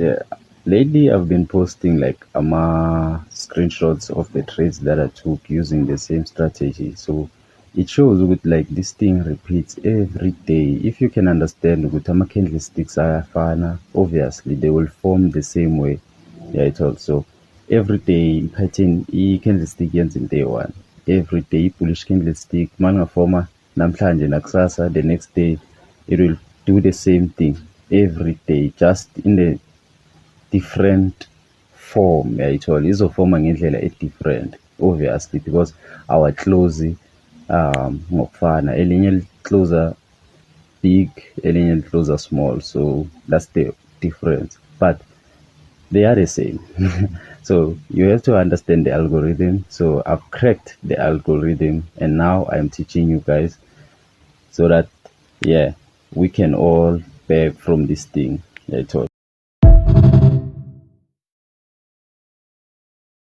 Yeah, lately I've been posting like screenshots of the trades that I took using the same strategy. So it shows with like this thing repeats every day. If you can understand with candlesticks ayafana, obviously they will form the same way. Yeah, it also every day pattern candlestick ends in day one. Every day bullish candlestick manga former namhlanje nakusasa, the next day it will do the same thing every day, just in the different form. Yayithola izofoma ngendlela e-different, obviously, because our close ngokufana, elinye closer big, elinye closer small, so that's the difference, but they are the same. So you have to understand the algorithm. So I've cracked the algorithm and now I'm teaching you guys so that, yeah, we can all beg from this thing. Yeah,